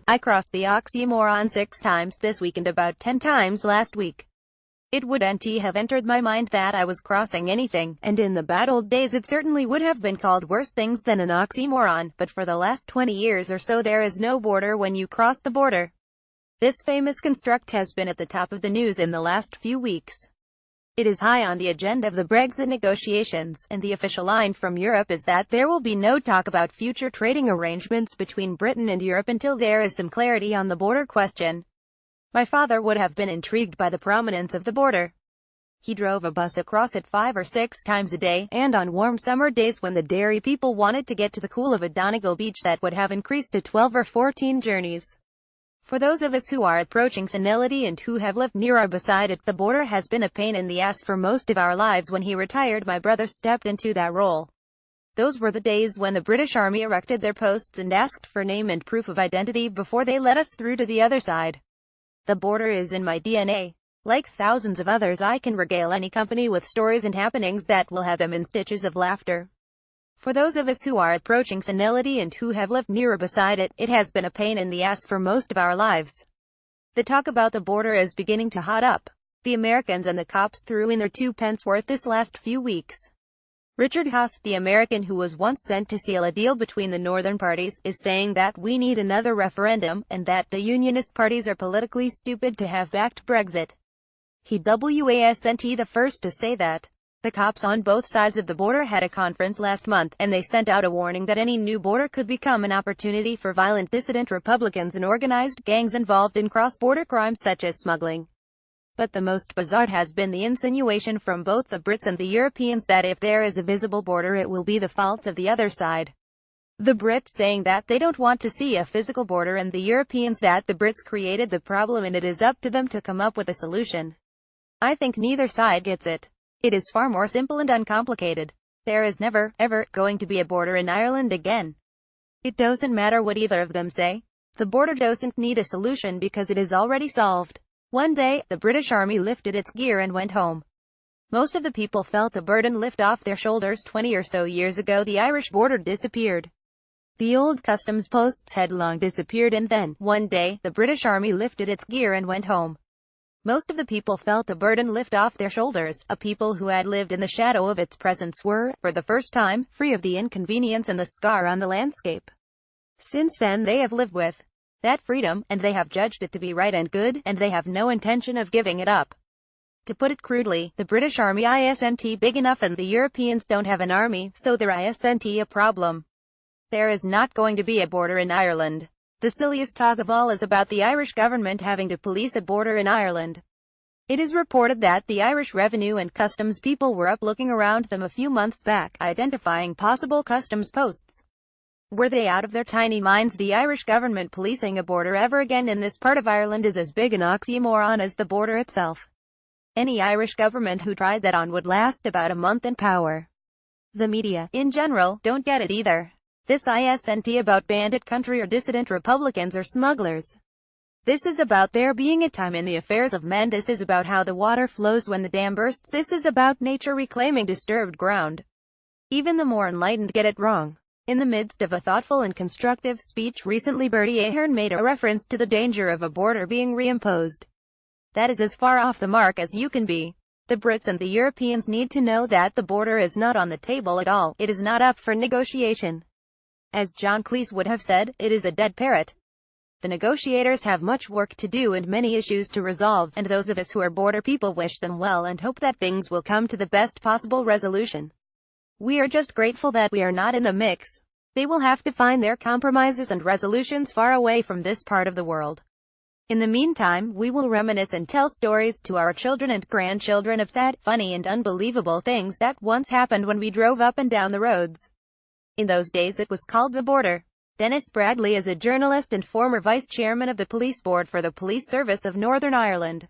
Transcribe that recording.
I crossed the oxymoron 6 times this week and about 10 times last week. It wouldn't have entered my mind that I was crossing anything, and in the bad old days it certainly would have been called worse things than an oxymoron, but for the last 20 years or so there is no border when you cross the border. This famous construct has been at the top of the news in the last few weeks. It is high on the agenda of the Brexit negotiations, and the official line from Europe is that there will be no talk about future trading arrangements between Britain and Europe until there is some clarity on the border question. My father would have been intrigued by the prominence of the border. He drove a bus across it 5 or 6 times a day, and on warm summer days when the Derry people wanted to get to the cool of a Donegal beach that would have increased to 12 or 14 journeys. For those of us who are approaching senility and who have lived near or beside it, the border has been a pain in the ass for most of our lives. When he retired, my brother stepped into that role. Those were the days when the British Army erected their posts and asked for name and proof of identity before they let us through to the other side. The border is in my DNA. Like thousands of others, I can regale any company with stories and happenings that will have them in stitches of laughter. For those of us who are approaching senility and who have lived near or beside it, it has been a pain in the ass for most of our lives. The talk about the border is beginning to hot up. The Americans and the cops threw in their 2 pence worth this last few weeks. Richard Haas, the American who was once sent to seal a deal between the northern parties, is saying that we need another referendum, and that the unionist parties are politically stupid to have backed Brexit. He wasn't the first to say that. The cops on both sides of the border had a conference last month, and they sent out a warning that any new border could become an opportunity for violent dissident Republicans and organized gangs involved in cross-border crimes such as smuggling. But the most bizarre has been the insinuation from both the Brits and the Europeans that if there is a visible border it will be the fault of the other side. The Brits saying that they don't want to see a physical border, and the Europeans that the Brits created the problem and it is up to them to come up with a solution. I think neither side gets it. It is far more simple and uncomplicated. There is never, ever, going to be a border in Ireland again. It doesn't matter what either of them say. The border doesn't need a solution because it is already solved. One day, the British Army lifted its gear and went home. Most of the people felt the burden lift off their shoulders. 20 or so years ago, the Irish border disappeared. The old customs posts had long disappeared, and then, one day, the British Army lifted its gear and went home. Most of the people felt the burden lift off their shoulders. A people who had lived in the shadow of its presence were, for the first time, free of the inconvenience and the scar on the landscape. Since then they have lived with that freedom, and they have judged it to be right and good, and they have no intention of giving it up. To put it crudely, the British Army isn't big enough and the Europeans don't have an army, so there isn't a problem. There is not going to be a border in Ireland. The silliest talk of all is about the Irish government having to police a border in Ireland. It is reported that the Irish revenue and customs people were up looking around them a few months back, identifying possible customs posts. Were they out of their tiny minds? The Irish government policing a border ever again in this part of Ireland is as big an oxymoron as the border itself. Any Irish government who tried that on would last about a month in power. The media, in general, don't get it either. This isn't about bandit country or dissident Republicans or smugglers. This is about there being a time in the affairs of men. This is about how the water flows when the dam bursts. This is about nature reclaiming disturbed ground. Even the more enlightened get it wrong. In the midst of a thoughtful and constructive speech recently, Bertie Ahern made a reference to the danger of a border being reimposed. That is as far off the mark as you can be. The Brits and the Europeans need to know that the border is not on the table at all. It is not up for negotiation. As John Cleese would have said, it is a dead parrot. The negotiators have much work to do and many issues to resolve, and those of us who are border people wish them well and hope that things will come to the best possible resolution. We are just grateful that we are not in the mix. They will have to find their compromises and resolutions far away from this part of the world. In the meantime, we will reminisce and tell stories to our children and grandchildren of sad, funny and unbelievable things that once happened when we drove up and down the roads. In those days it was called the border. Denis Bradley is a journalist and former vice chairman of the police board for the Police Service of Northern Ireland.